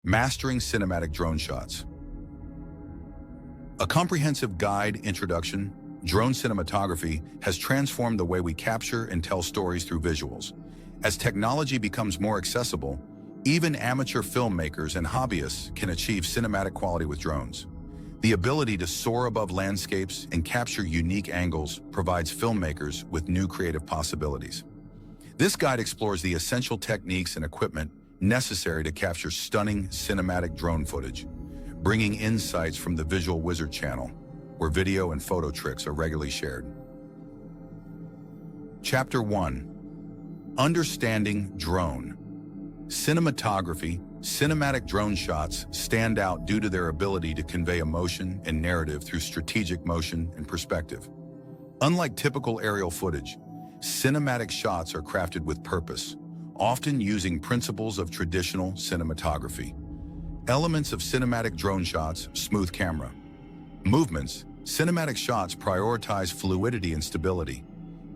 Mastering Cinematic Drone Shots. A comprehensive guide introduction, drone cinematography has transformed the way we capture and tell stories through visuals. As technology becomes more accessible, even amateur filmmakers and hobbyists can achieve cinematic quality with drones. The ability to soar above landscapes and capture unique angles provides filmmakers with new creative possibilities. This guide explores the essential techniques and equipment necessary to capture stunning cinematic drone footage, bringing insights from the Visual Wizard channel, where video and photo tricks are regularly shared. Chapter 1. Understanding Drone. Cinematography. Cinematic drone shots stand out due to their ability to convey emotion and narrative through strategic motion and perspective. Unlike typical aerial footage, cinematic shots are crafted with purpose, often using principles of traditional cinematography. Elements of cinematic drone shots: smooth camera. Movements. Cinematic shots prioritize fluidity and stability.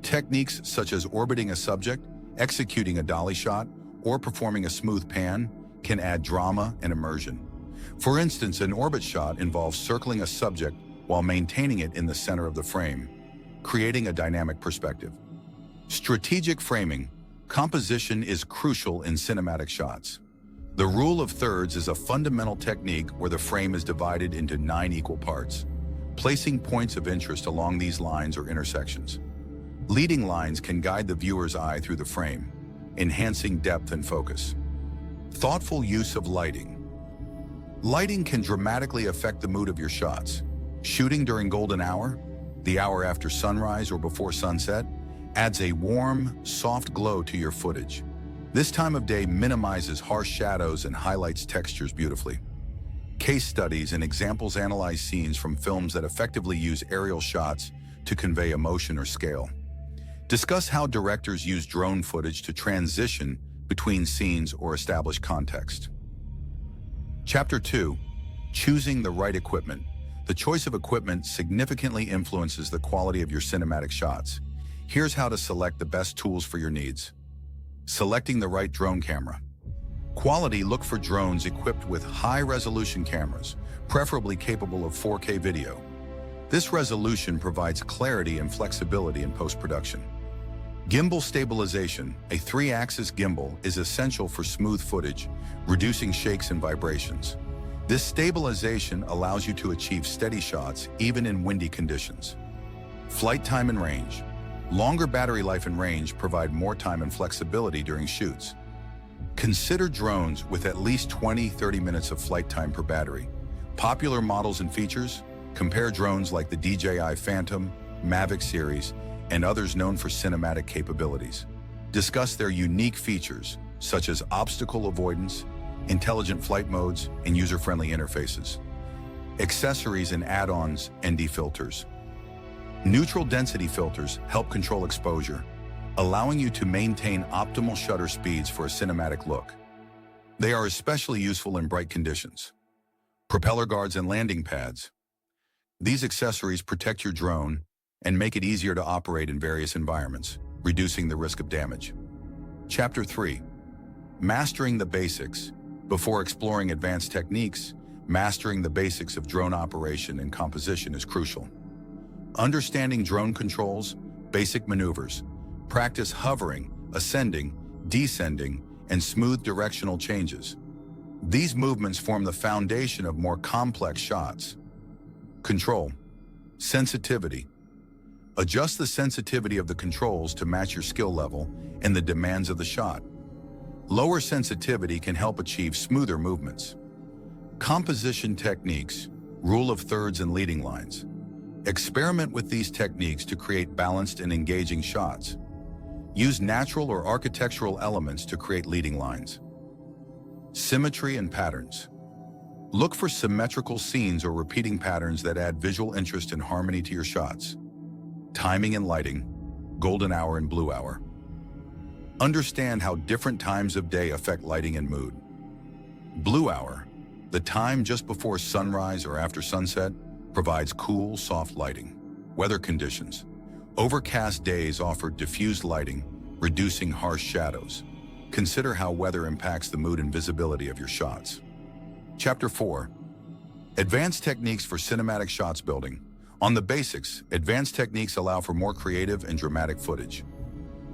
Techniques such as orbiting a subject, executing a dolly shot, or performing a smooth pan can add drama and immersion. For instance, an orbit shot involves circling a subject while maintaining it in the center of the frame, creating a dynamic perspective. Strategic framing. Composition is crucial in cinematic shots. The rule of thirds is a fundamental technique where the frame is divided into 9 equal parts, placing points of interest along these lines or intersections. Leading lines can guide the viewer's eye through the frame, enhancing depth and focus. Thoughtful use of lighting. Lighting can dramatically affect the mood of your shots. Shooting during golden hour, the hour after sunrise or before sunset, adds a warm, soft glow to your footage. This time of day minimizes harsh shadows and highlights textures beautifully. Case studies and examples analyze scenes from films that effectively use aerial shots to convey emotion or scale. Discuss how directors use drone footage to transition between scenes or establish context. Chapter 2. Choosing the right equipment. The choice of equipment significantly influences the quality of your cinematic shots. Here's how to select the best tools for your needs. Selecting the right drone camera. Quality. Look for drones equipped with high-resolution cameras, preferably capable of 4K video. This resolution provides clarity and flexibility in post-production. Gimbal stabilization. A 3-axis gimbal is essential for smooth footage, reducing shakes and vibrations. This stabilization allows you to achieve steady shots even in windy conditions. Flight time and range. Longer battery life and range provide more time and flexibility during shoots. Consider drones with at least 20-30 minutes of flight time per battery. Popular models and features. Compare drones like the DJI Phantom, Mavic series, and others known for cinematic capabilities. Discuss their unique features, such as obstacle avoidance, intelligent flight modes, and user-friendly interfaces. Accessories and add-ons. ND filters. Neutral density filters help control exposure, allowing you to maintain optimal shutter speeds for a cinematic look. They are especially useful in bright conditions. Propeller guards and landing pads. These accessories protect your drone and make it easier to operate in various environments, reducing the risk of damage. Chapter 3. Mastering the basics. Before exploring advanced techniques, mastering the basics of drone operation and composition is crucial. Understanding drone controls, basic maneuvers. Practice hovering, ascending, descending, and smooth directional changes. These movements form the foundation of more complex shots. Control. Sensitivity. Adjust the sensitivity of the controls to match your skill level and the demands of the shot. Lower sensitivity can help achieve smoother movements. Composition techniques, rule of thirds and leading lines. Experiment with these techniques to create balanced and engaging shots. Use natural or architectural elements to create leading lines. Symmetry and patterns. Look for symmetrical scenes or repeating patterns that add visual interest and harmony to your shots. Timing and lighting, golden hour and blue hour. Understand how different times of day affect lighting and mood. Blue hour, the time just before sunrise or after sunset, provides cool, soft lighting. Weather conditions. Overcast days offer diffused lighting, reducing harsh shadows. Consider how weather impacts the mood and visibility of your shots. Chapter 4. Advanced Techniques for Cinematic Shots Building. On the basics, advanced techniques allow for more creative and dramatic footage.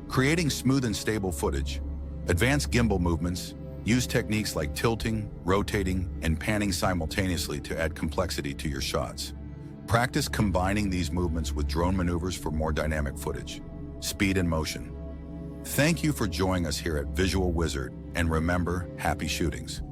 Creating smooth and stable footage. Advanced gimbal movements. Use techniques like tilting, rotating, and panning simultaneously to add complexity to your shots. Practice combining these movements with drone maneuvers for more dynamic footage. Speed and motion. Thank you for joining us here at Visual Wizard, and remember, happy shootings.